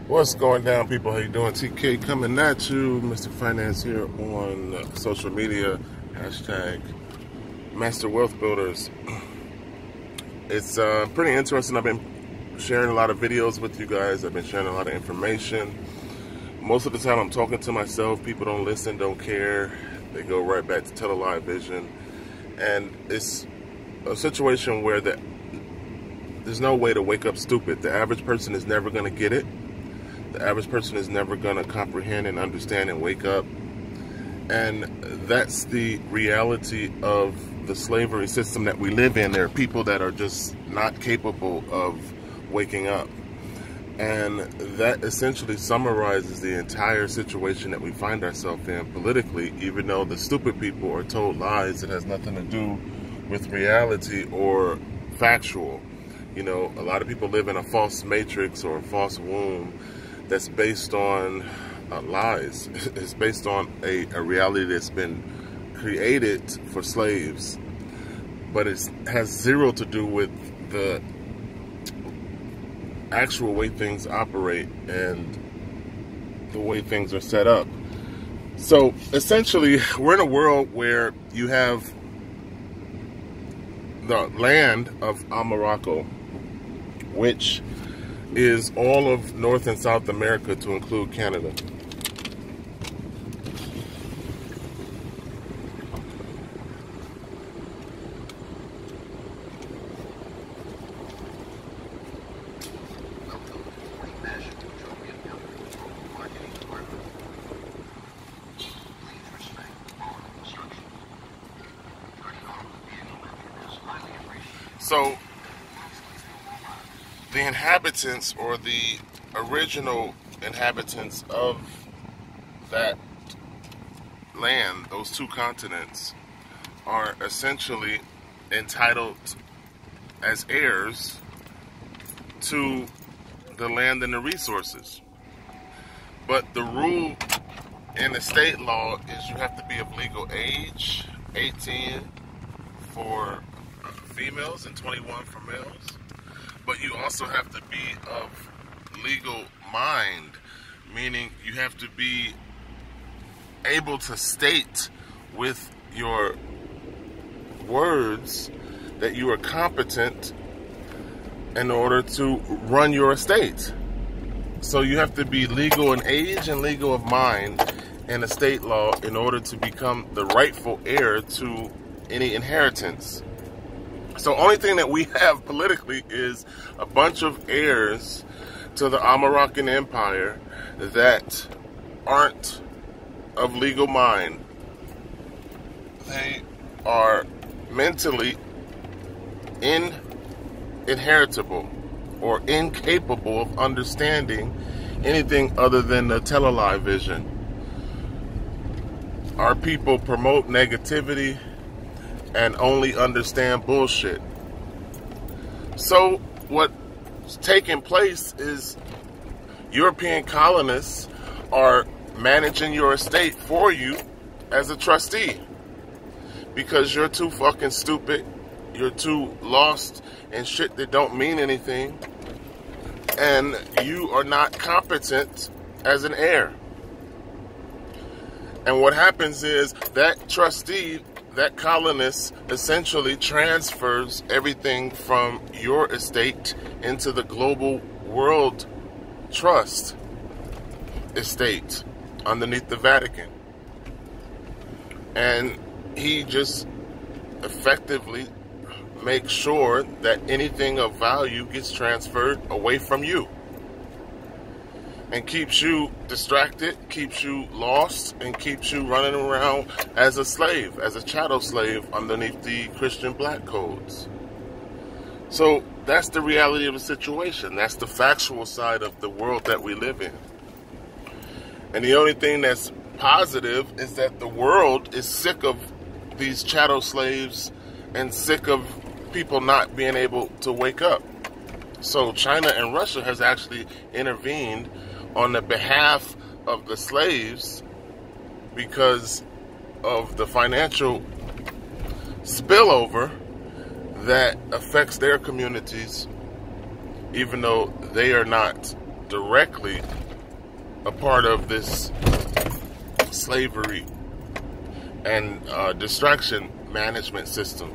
What's going down, people? How you doing? TK coming at you, Mr. Finance here on social media, hashtag Master Wealth Builders. It's pretty interesting. I've been sharing a lot of videos with you guys. I've been sharing a lot of information. Most of the time I'm talking to myself. People don't listen, don't care. They go right back to television. And it's a situation where there's no way to wake up stupid. The average person is never going to get it. The average person is never going to comprehend and understand and wake up. And that's the reality of the slavery system that we live in. There are people that are just not capable of waking up. And that essentially summarizes the entire situation that we find ourselves in politically, even though the stupid people are told lies that has nothing to do with reality or factual. You know, a lot of people live in a false matrix or a false womb that's based on lies. It's based on a reality that's been created for slaves, but it has zero to do with the actual way things operate and the way things are set up. So essentially, we're in a world where you have the land of Morocco, which is all of North and South America to include Canada. So the inhabitants, or the original inhabitants of that land, those two continents, are essentially entitled as heirs to the land and the resources. But the rule in the state law is you have to be of legal age, 18 for females and 21 for males. But you also have to be of legal mind, meaning you have to be able to state with your words that you are competent in order to run your estate. So you have to be legal in age and legal of mind in estate law in order to become the rightful heir to any inheritance. So only thing that we have politically is a bunch of heirs to the Moroccan Empire that aren't of legal mind. They are mentally inheritable or incapable of understanding anything other than the television. Our people promote negativity and only understand bullshit. So what's taking place is European colonists are managing your estate for you as a trustee because you're too fucking stupid, you're too lost in shit that don't mean anything, and you are not competent as an heir. And what happens is that trustee, that colonist, essentially transfers everything from your estate into the global world trust estate underneath the Vatican. And he just effectively makes sure that anything of value gets transferred away from you and keeps you distracted, keeps you lost, and keeps you running around as a slave, as a chattel slave underneath the Christian black codes. So that's the reality of the situation. That's the factual side of the world that we live in. And the only thing that's positive is that the world is sick of these chattel slaves and sick of people not being able to wake up. So China and Russia has actually intervened on the behalf of the slaves because of the financial spillover that affects their communities, even though they are not directly a part of this slavery and distraction management system.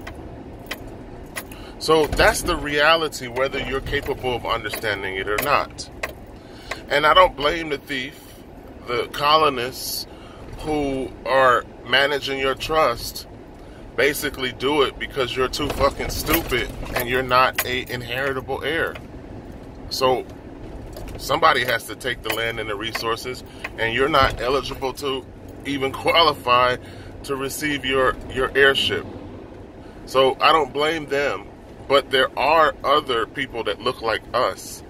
So that's the reality, whether you're capable of understanding it or not. And I don't blame the thief, the colonists who are managing your trust. Basically do it because you're too fucking stupid and you're not a inheritable heir. So somebody has to take the land and the resources, and you're not eligible to even qualify to receive your heirship. So I don't blame them, but there are other people that look like us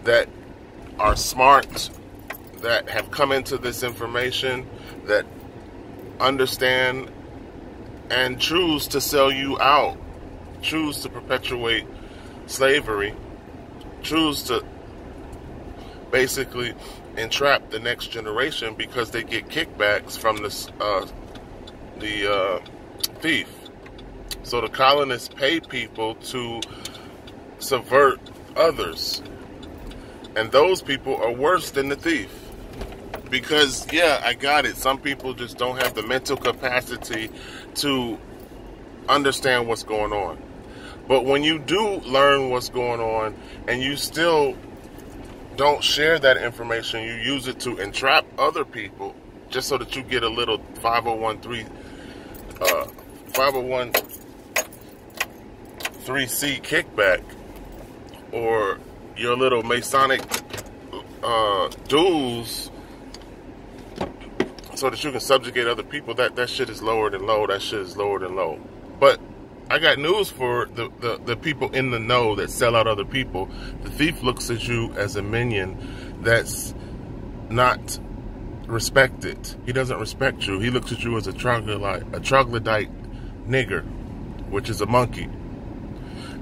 that are smart, that have come into this information, that understand and choose to sell you out, choose to perpetuate slavery, choose to basically entrap the next generation because they get kickbacks from the thief. So the colonists pay people to subvert others. And those people are worse than the thief. Because, yeah, I got it. Some people just don't have the mental capacity to understand what's going on. But when you do learn what's going on and you still don't share that information, you use it to entrap other people just so that you get a little 501(c) kickback, or your little Masonic dues, so that you can subjugate other people. That shit is lower than low. That shit is lower than low. But I got news for the people in the know that sell out other people. The thief looks at you as a minion that's not respected. He doesn't respect you. He looks at you as a troglodyte nigger, which is a monkey.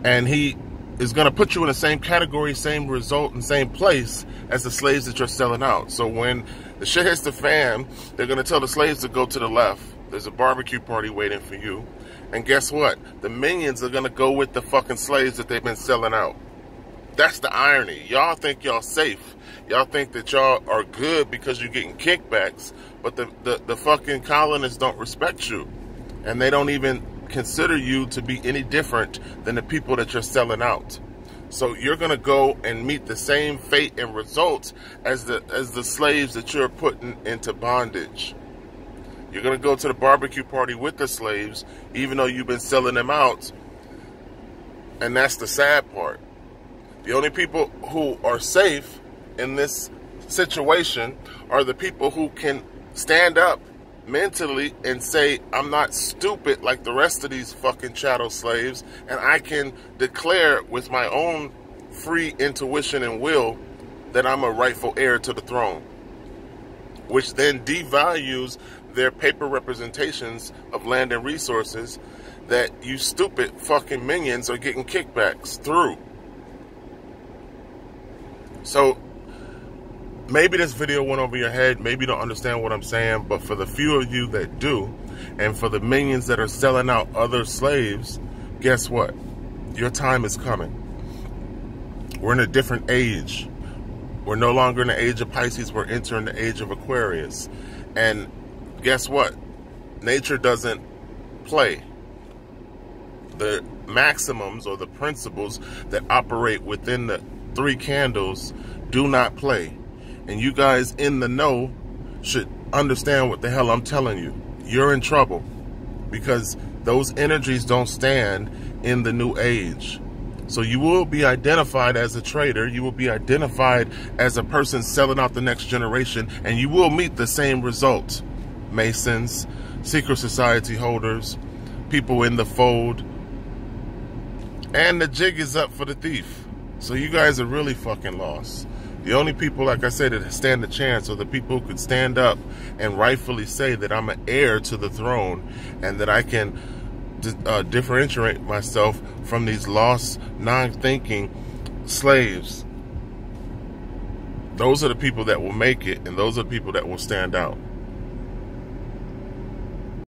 And he is going to put you in the same category, same result, and same place as the slaves that you're selling out. So when the shit hits the fan, they're going to tell the slaves to go to the left. There's a barbecue party waiting for you. And guess what? The minions are going to go with the fucking slaves that they've been selling out. That's the irony. Y'all think y'all safe. Y'all think that y'all are good because you're getting kickbacks. But the fucking colonists don't respect you. And they don't even consider you to be any different than the people that you're selling out. So you're going to go and meet the same fate and results as the slaves that you're putting into bondage. You're going to go to the barbecue party with the slaves, even though you've been selling them out. And that's the sad part. The only people who are safe in this situation are the people who can stand up mentally and say, I'm not stupid like the rest of these fucking chattel slaves, and I can declare with my own free intuition and will that I'm a rightful heir to the throne, which then devalues their paper representations of land and resources that you stupid fucking minions are getting kickbacks through. So maybe this video went over your head. Maybe you don't understand what I'm saying. But for the few of you that do, and for the minions that are selling out other slaves, guess what? Your time is coming. We're in a different age. We're no longer in the age of Pisces. We're entering the age of Aquarius. And guess what? Nature doesn't play. The maximums or the principles that operate within the three candles do not play. And you guys in the know should understand what the hell I'm telling you. You're in trouble because those energies don't stand in the new age. So you will be identified as a traitor. You will be identified as a person selling out the next generation, and you will meet the same result. Masons, secret society holders, people in the fold, and the jig is up for the thief. So you guys are really fucking lost. The only people, like I said, that stand a chance are the people who could stand up and rightfully say that I'm an heir to the throne and that I can differentiate myself from these lost, non-thinking slaves. Those are the people that will make it, and those are the people that will stand out.